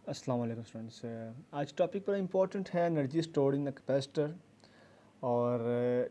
अस्सलाम वालेकुम स्टूडेंट्स। आज टॉपिक बड़ा इम्पोर्टेंट है energy stored in the capacitor. और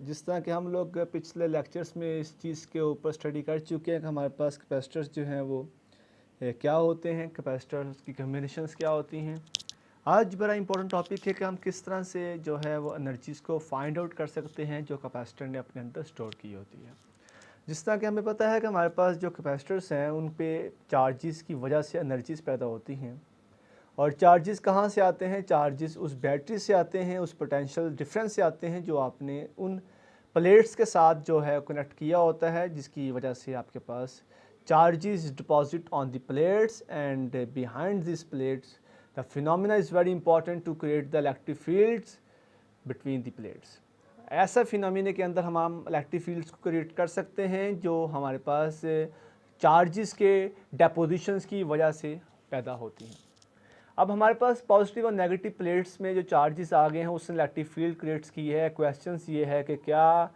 जिस तरह के हम लोग पिछले लेक्चर्स में इस चीज़ के ऊपर स्टडी कर चुके हैं कि हमारे पास कैपेसिटर्स जो हैं वो क्या होते हैं, कैपेसिटर्स की कम्बिनेशंस क्या होती हैं। आज बड़ा इम्पोर्टेंट टॉपिक है कि हम किस तरह से जो है वो एनर्जीज़ को फाइंड आउट कर सकते हैं जो कैपेसिटर ने अपने अंदर स्टोर की होती है। जिस तरह कि हमें पता है कि हमारे पास जो कैपेसिटर्स हैं उन पे चार्जेस की वजह से एनर्जीज़ पैदा होती हैं। और चार्जेस कहाँ से आते हैं? चार्जेस उस बैटरी से आते हैं, उस पोटेंशियल डिफरेंस से आते हैं जो आपने उन प्लेट्स के साथ जो है कनेक्ट किया होता है, जिसकी वजह से आपके पास charges deposit on the plates and behind this plates the phenomena is very important to create the electric fields between the plates. ऐसा फिनोमिना के अंदर हम इलेक्ट्रिक फील्ड्स को क्रिएट कर सकते हैं जो हमारे पास चार्जेस के डेपोजिशंस की वजह से पैदा होती हैं। अब हमारे पास पॉजिटिव और नेगेटिव प्लेट्स में जो चार्जेस आ गए हैं उसने इलेक्ट्रिक फील्ड क्रिएट्स की है। क्वेश्चंस ये है कि क्या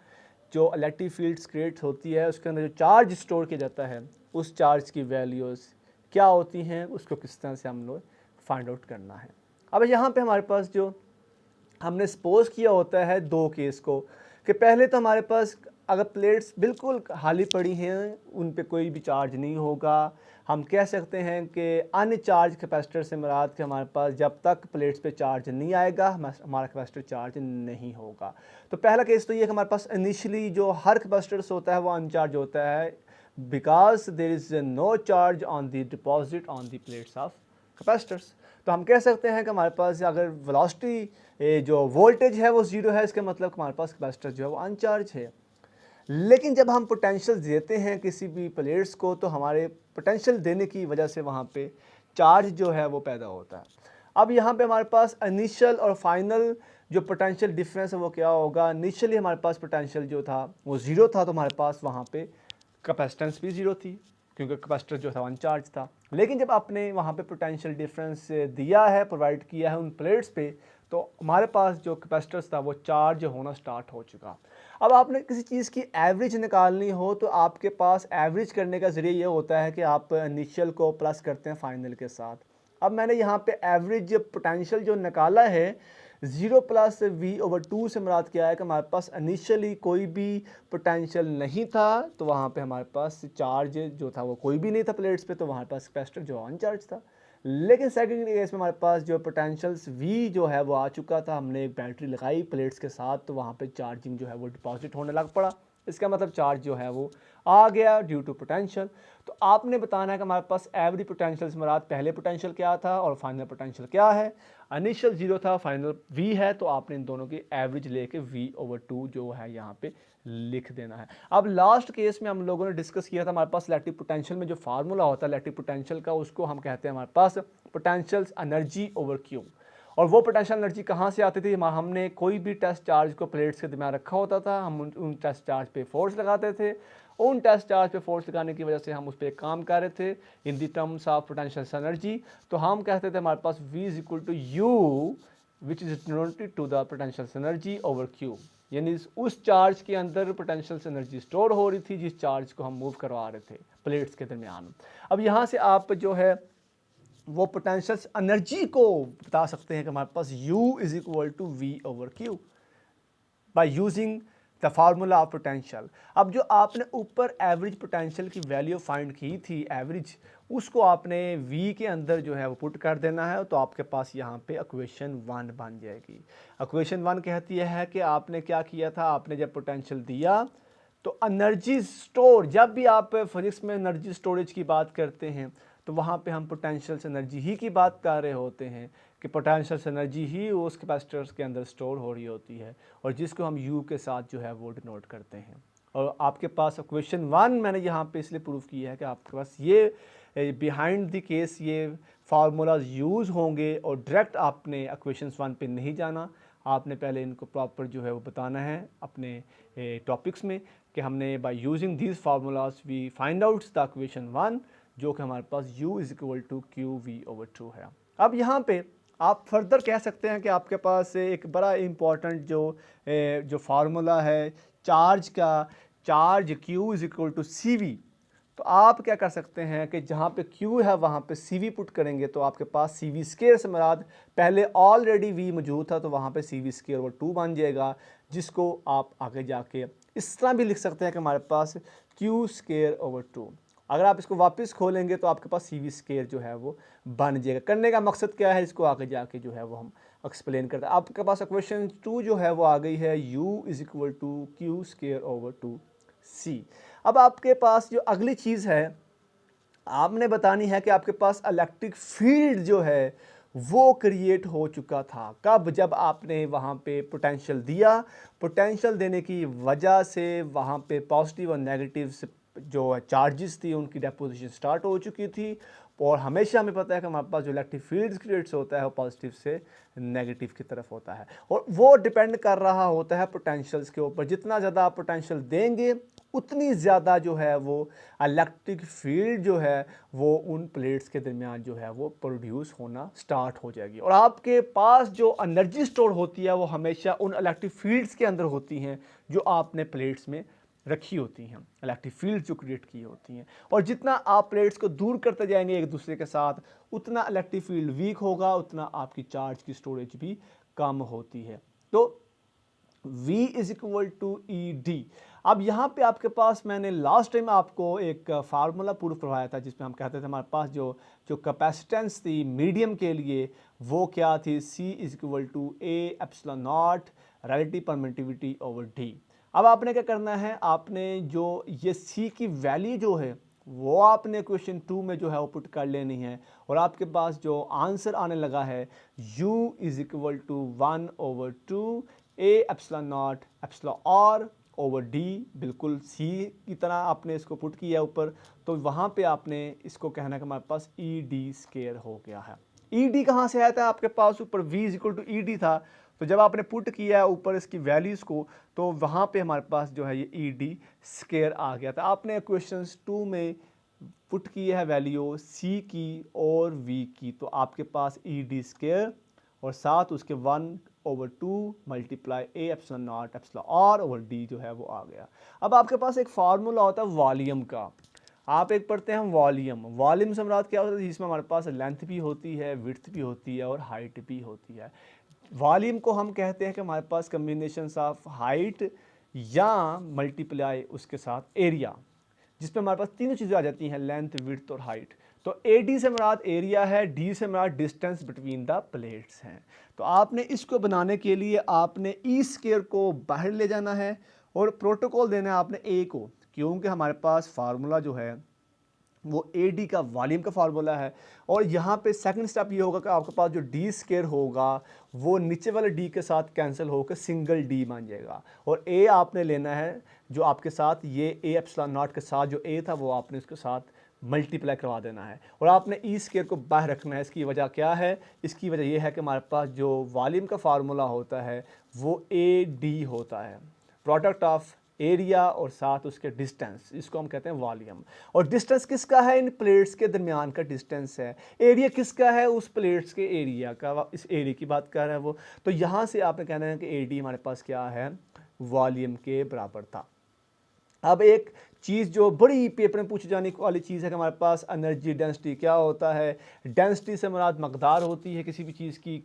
जो इलेक्ट्रिक फील्ड्स क्रिएट होती है उसके अंदर जो चार्ज स्टोर किया जाता है उस चार्ज की वैल्यूज़ क्या होती हैं, उसको किस तरह से हम लोग फाइंड आउट करना है। अब यहाँ पे हमारे पास जो हमने सपोज किया होता है दो केस को कि पहले तो हमारे पास अगर प्लेट्स बिल्कुल खाली पड़ी हैं, उन पे कोई भी चार्ज नहीं होगा, हम कह सकते हैं कि अनचार्ज कैपेसिटर से मुराद कि हमारे पास जब तक प्लेट्स पे चार्ज नहीं आएगा हमारा कैपेसिटर चार्ज नहीं होगा। तो पहला केस तो ये कि हमारे पास इनिशियली जो हर कैपेसिटर होता है वो अनचार्ज होता है because there is no charge on the deposit on the plates of capacitors. तो हम कह सकते हैं कि हमारे पास अगर वेलोसिटी जो वोल्टेज है वो ज़ीरो है, इसका मतलब हमारे पास कैपेसिटर जो है वो अनचार्ज है। लेकिन जब हम पोटेंशियल देते हैं किसी भी प्लेट्स को तो हमारे पोटेंशियल देने की वजह से वहाँ पे चार्ज जो है वो पैदा होता है। अब यहाँ पे हमारे पास इनिशियल और फाइनल जो पोटेंशियल डिफरेंस है वो क्या होगा? इनिशियली हमारे पास पोटेंशियल जो था वो ज़ीरो था, तो हमारे पास वहाँ पे कैपेसिटेंस भी ज़ीरो थी क्योंकि कैपेसिटर जो था अनचार्ज था। लेकिन जब आपने वहाँ पे पोटेंशियल डिफरेंस दिया है, प्रोवाइड किया है उन प्लेट्स पे, तो हमारे पास जो कैपेसिटर्स था वो चार्ज होना स्टार्ट हो चुका। अब आपने किसी चीज़ की एवरेज निकालनी हो तो आपके पास एवरेज करने का ज़रिया ये होता है कि आप इनिशियल को प्लस करते हैं फाइनल के साथ। अब मैंने यहाँ पे एवरेज पोटेंशियल जो निकाला है 0 प्लस v/2 से मुराद क्या है कि हमारे पास इनिशियली कोई भी पोटेंशियल नहीं था, तो वहाँ पे हमारे पास चार्ज जो था वो कोई भी नहीं था प्लेट्स पे, तो वहाँ पास कैपेसिटर जो अनचार्ज था। लेकिन सेकंड केस में हमारे पास जो पोटेंशियल्स v जो है वो आ चुका था, हमने एक बैटरी लगाई प्लेट्स के साथ, तो वहाँ पे चार्जिंग जो है वो डिपॉजिट होने लग पड़ा। इसका मतलब चार्ज जो है वो आ गया ड्यू टू पोटेंशियल। तो आपने बताना है कि हमारे पास एवरेज पोटेंशियल से मुराद पहले पोटेंशियल क्या था और फाइनल पोटेंशियल क्या है। इनिशियल 0 था, फाइनल v है, तो आपने इन दोनों की एवरेज लेके v/2 जो है यहाँ पे लिख देना है। अब लास्ट केस में हम लोगों ने डिस्कस किया था हमारे पास इलेक्ट्रिक पोटेंशियल में जो फार्मूला होता है इलेक्ट्रिक पोटेंशियल का, उसको हम कहते हैं हमारे पास पोटेंशियल एनर्जी ओवर क्यू। और वो पोटेंशियल एनर्जी कहाँ से आती थी? हमने कोई भी टेस्ट चार्ज को प्लेट्स के दरमियान रखा होता था, हम उन टेस्ट चार्ज पे फोर्स लगाते थे, उन टेस्ट चार्ज पे फोर्स लगाने की वजह से हम उस पर काम कर रहे थे in the terms of potential energy. तो हम कहते थे हमारे पास v is equal to U which is denoted to the potential energy over Q, यानी उस चार्ज के अंदर पोटेंशियल एनर्जी स्टोर हो रही थी जिस चार्ज को हम मूव करवा रहे थे प्लेट्स के दरमियान। अब यहाँ से आप जो है वो पोटेंशियल एनर्जी को बता सकते हैं कि हमारे पास U is equal to v/q by using the formula of potential. अब जो आपने ऊपर एवरेज पोटेंशियल की वैल्यू फाइंड की थी एवरेज, उसको आपने v के अंदर जो है वो पुट कर देना है, तो आपके पास यहाँ पे इक्वेशन 1 बन जाएगी। इक्वेशन 1 कहती है कि आपने क्या किया था, आपने जब पोटेंशियल दिया तो एनर्जी स्टोर, जब भी आप फिजिक्स में एनर्जी स्टोरेज की बात करते हैं तो वहाँ पे हम पोटेंशियल एनर्जी ही की बात कर रहे होते हैं कि पोटेंशियल एनर्जी ही उस कैपेसिटर्स के अंदर स्टोर हो रही होती है और जिसको हम U के साथ जो है वो डिनोट करते हैं। और आपके पास इक्वेशन 1 मैंने यहाँ पे इसलिए प्रूव किया है कि आपके पास ये बिहाइंड द केस ये फार्मूलाज यूज़ होंगे और डायरेक्ट आपने इक्वेशन 1 पे नहीं जाना, आपने पहले इनको प्रॉपर जो है वो बताना है अपने टॉपिक्स में कि हमने by using these formulas we find out the equation 1 जो कि हमारे पास U is equal to QV/2 है। अब यहाँ पे आप फर्दर कह सकते हैं कि आपके पास एक बड़ा इम्पॉर्टेंट जो फार्मूला है चार्ज का, charge Q is equal to CV। तो आप क्या कर सकते हैं कि जहाँ पे Q है वहाँ पे CV पुट करेंगे, तो आपके पास CV स्क्वायर से मुराद पहले ऑलरेडी V मौजूद था, तो वहाँ पे CV स्क्वायर ओवर 2 बन जाएगा, जिसको आप आगे जाके इस तरह भी लिख सकते हैं कि हमारे पास Q स्क्वायर ओवर 2। अगर आप इसको वापस खोलेंगे तो आपके पास CV स्क्वायर जो है वो बन जाएगा। करने का मकसद क्या है, इसको आगे जाके जो है वो हम एक्सप्लेन करते हैं। आपके पास क्वेश्चन 2 जो है वो आ गई है, U is equal to Q square over 2C। अब आपके पास जो अगली चीज़ है, आपने बतानी है कि आपके पास इलेक्ट्रिक फील्ड जो है वो क्रिएट हो चुका था कब, जब आपने वहाँ पे पोटेंशियल दिया। पोटेंशियल देने की वजह से वहाँ पे पॉजिटिव और नेगेटिव जो चार्जेस थी उनकी डेपोजिशन स्टार्ट हो चुकी थी, और हमेशा हमें पता है कि हमारे पास जो इलेक्ट्रिक फील्ड क्रिएट्स होता है वो पॉजिटिव से नेगेटिव की तरफ होता है, और वो डिपेंड कर रहा होता है पोटेंशियल्स के ऊपर। जितना ज़्यादा आप पोटेंशियल देंगे उतनी ज़्यादा जो है वो इलेक्ट्रिक फील्ड जो है वो उन प्लेट्स के दरमियान जो है वो प्रोड्यूस होना स्टार्ट हो जाएगी, और आपके पास जो एनर्जी स्टोर होती है वो हमेशा उन इलेक्ट्रिक फील्ड्स के अंदर होती हैं जो आपने प्लेट्स में रखी होती हैं, इलेक्ट्रिक फील्ड जो क्रिएट की होती हैं। और जितना आप प्लेट्स को दूर करते जाएंगे एक दूसरे के साथ, उतना इलेक्ट्रिक फील्ड वीक होगा, उतना आपकी चार्ज की स्टोरेज भी कम होती है। तो V is equal to E D. अब यहाँ पे आपके पास मैंने लास्ट टाइम आपको एक फार्मूला प्रूफ करवाया था, जिसमें हम कहते थे हमारे पास जो जो कैपेसिटेंस थी मीडियम के लिए वो क्या थी, C is equal to A epsilon naught relative permittivity over D. अब आपने क्या करना है, आपने जो ये C की वैल्यू जो है वो आपने क्वेश्चन 2 में जो है वो पुट कर लेनी है, और आपके पास जो आंसर आने लगा है U is equal to 1 over 2 A epsilon naught epsilon R over D, बिल्कुल C की तरह आपने इसको पुट किया ऊपर। तो वहाँ पे आपने इसको कहना है कि हमारे पास ई डी स्केयर हो गया है। ई डी कहाँ से आया था, आपके पास ऊपर V is equal to E D था, तो जब आपने पुट किया ऊपर इसकी वैल्यूज़ को, तो वहाँ पे हमारे पास जो है ये ई डी स्केयर आ गया था। आपने क्वेश्चन 2 में पुट की है वैल्यू C की और V की, तो आपके पास ई डी स्केयर और साथ उसके 1 over 2 multiply A epsilon naught epsilon R over D जो है वो आ गया। अब आपके पास एक फार्मूला होता है वॉल्यूम का, आप एक पढ़ते हैं वॉल्यूम। वॉल्यूम से मुराद क्या होता है, जिसमें हमारे पास लेंथ भी होती है, विड्थ भी होती है और हाइट भी होती है। वॉल्यूम को हम कहते हैं कि हमारे पास कम्बिनेशन ऑफ हाइट या मल्टीप्लाई उसके साथ एरिया, जिसमें हमारे पास तीनों चीज़ें आ जाती हैं, लेंथ विड्थ और हाइट। तो ए डी से मुराद एरिया है, डी से मुराद डिस्टेंस बिटवीन द प्लेट्स हैं। तो आपने इसको बनाने के लिए आपने ई स्क्वायर को बाहर ले जाना है और प्रोटोकॉल देना है आपने ए को, क्योंकि हमारे पास फार्मूला जो है वो ए डी का वॉल्यूम का फार्मूला है। और यहाँ पे सेकंड स्टेप ये होगा कि आपके पास जो डी स्क्वायर होगा वो नीचे वाले डी के साथ कैंसिल होकर सिंगल डी बन जाएगा, और ए आपने लेना है जो आपके साथ ये ए एप्सिलॉन नॉट के साथ जो ए था वो आपने उसके साथ मल्टीप्लाई करवा देना है, और आपने ई स्क्वायर को बाहर रखना है। इसकी वजह क्या है, इसकी वजह यह है कि हमारे पास जो वॉल्यूम का फार्मूला होता है वो ए डी होता है, प्रोडक्ट ऑफ एरिया और साथ उसके डिस्टेंस, इसको हम कहते हैं वॉल्यूम। और डिस्टेंस किसका है, इन प्लेट्स के दरमियान का डिस्टेंस है। एरिया किसका है, उस प्लेट्स के एरिया का, इस एरिया की बात कर रहा है वो। तो यहाँ से आपने कहना है कि ए डी हमारे पास क्या है, वॉल्यूम के बराबर था। अब एक चीज़ जो बड़ी पेपर में पूछी जाने वाली चीज़ है कि हमारे पास एनर्जी डेंसिटी क्या होता है। डेंसिटी से मुराद मकदार होती है किसी भी चीज़ की,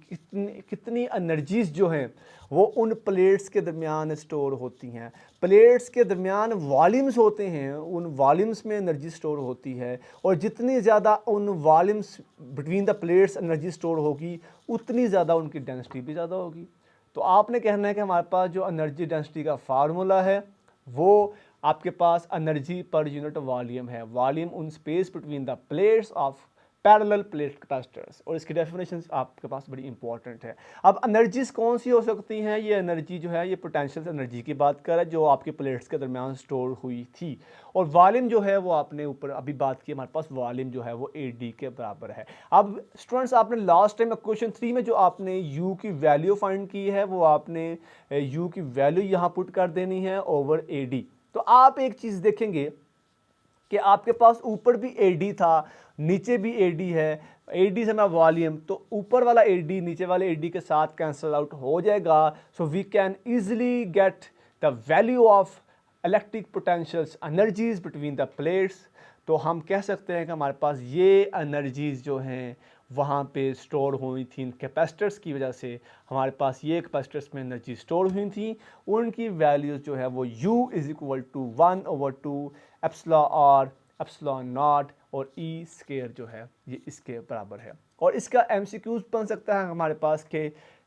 कितनी एनर्जीज जो हैं वो उन प्लेट्स के दरमियान स्टोर होती हैं। प्लेट्स के दरमियान वॉल्यूम्स होते हैं, उन वॉल्यूम्स में एनर्जी स्टोर होती है, और जितनी ज़्यादा उन volumes between the plates energy store होगी उतनी ज़्यादा उनकी डेंसिटी भी ज़्यादा होगी। तो आपने कहना है कि हमारे पास जो एनर्जी डेंसिटी का फार्मूला है वो आपके पास एनर्जी पर यूनिट वॉल्यूम है, वॉल्यूम उन space between the plates of parallel plate capacitors, और इसकी डेफिनेशन आपके पास बड़ी इंपॉर्टेंट है। अब एनर्जीज कौन सी हो सकती हैं, ये एनर्जी जो है ये पोटेंशियल एनर्जी की बात कर रहा है जो आपके प्लेट्स के दरमियान स्टोर हुई थी, और वॉल्यूम जो है वो आपने ऊपर अभी बात की, हमारे पास वॉल्यूम जो है वो ए डी के बराबर है। अब स्टूडेंट्स आपने लास्ट टाइम क्वेश्चन 3 में जो आपने यू की वैल्यू फाइंड की है वो आपने यू की वैल्यू यहाँ पुट कर देनी है ओवर ए डी। तो आप एक चीज़ देखेंगे कि आपके पास ऊपर भी एडी था, नीचे भी एडी है, एडी से ना वॉल्यूम, तो ऊपर वाला एडी नीचे वाले एडी के साथ कैंसल आउट हो जाएगा। So we can easily get the value of electric potentials energies between the plates. तो हम कह सकते हैं कि हमारे पास ये एनर्जीज़ जो हैं वहाँ पे स्टोर हुई थी कैपेसिटर्स की वजह से। हमारे पास ये कैपेसिटर्स में एनर्जी स्टोर हुई थी, उनकी वैल्यूज़ जो है वो U is equal to 1/2 epsilon R epsilon naught और E स्क्वायर जो है ये इसके बराबर है। और इसका MCQs बन सकता है हमारे पास के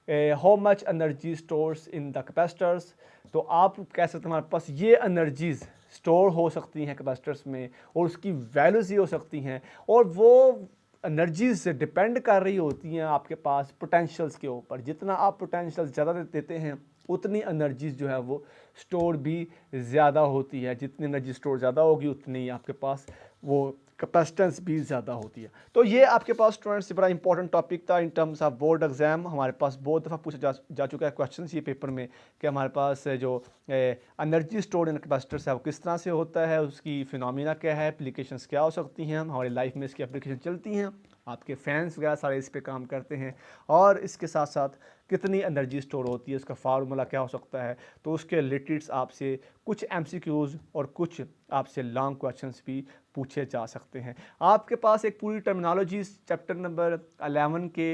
how much energy stores in the capacitors. तो आप कह सकते हैं हमारे पास ये एनर्जीज़ स्टोर हो सकती हैं कैपेसिटर्स में और उसकी वैल्यूज़ ही हो सकती हैं, और वो एनर्जीज से डिपेंड कर रही होती हैं आपके पास पोटेंशियल्स के ऊपर। जितना आप पोटेंशियल ज़्यादा देते हैं उतनी एनर्जीज जो है वो स्टोर भी ज़्यादा होती है। जितनी एनर्जी स्टोर ज़्यादा होगी उतनी ही आपके पास वो कैपेसिटेंस भी ज़्यादा होती है। तो ये आपके पास स्टूडेंट्स बड़ा इंपॉर्टेंट टॉपिक था in terms of board exam. हमारे पास बहुत दफ़ा पूछा जा चुका है क्वेश्चन ये पेपर में कि हमारे पास जो एनर्जी स्टोर इन कैपेसिटर्स है वो किस तरह से होता है, उसकी फिनोमिना क्या है, एप्लीकेशंस क्या हो सकती हैं, हमारी लाइफ में इसकी एप्लीकेशन चलती हैं, आपके फैंस वगैरह सारे इस पे काम करते हैं, और इसके साथ साथ कितनी एनर्जी स्टोर होती है, उसका फार्मूला क्या हो सकता है। तो उसके रिलेटेड आपसे कुछ MCQs और कुछ आपसे लॉन्ग क्वेश्चंस भी पूछे जा सकते हैं। आपके पास एक पूरी टर्मिनोलॉजी चैप्टर नंबर 11 के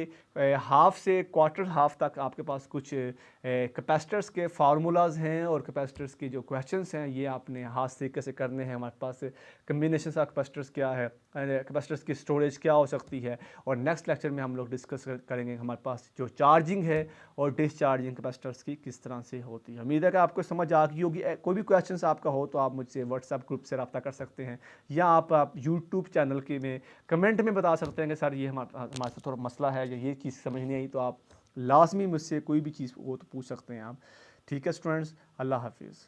हाफ से क्वार्टर हाफ तक आपके पास कुछ कैपेसिटर्स के फार्मूलाज हैं और कैपेसिटर्स के जो क्वेश्चंस हैं ये आपने हाथ से कैसे करने हैं। हमारे पास कम्बिनेशन ऑफ कैपेसिटर्स क्या है, कैपेसिटर्स की स्टोरेज क्या हो सकती है, और नेक्स्ट लेक्चर में हम लोग डिस्कस करेंगे हमारे पास जो चार्जिंग है और डिस्चार्जिंग कैपेसिटर्स की किस तरह से होती है। उम्मीद है कि आपको समझ आ गई होगी। कोई भी क्वेश्चन आपका हो तो आप मुझसे व्हाट्सएप ग्रुप से रब्ता कर सकते हैं, या आप यूट्यूब चैनल के में कमेंट में बता सकते हैं कि सर ये हमारे साथ थोड़ा मसला है या ये चीज़ समझ नहीं आई। तो आप लाजमी मुझसे कोई भी चीज़ हो तो पूछ सकते हैं आप। ठीक है स्टूडेंट्स, अल्लाह हाफिज़।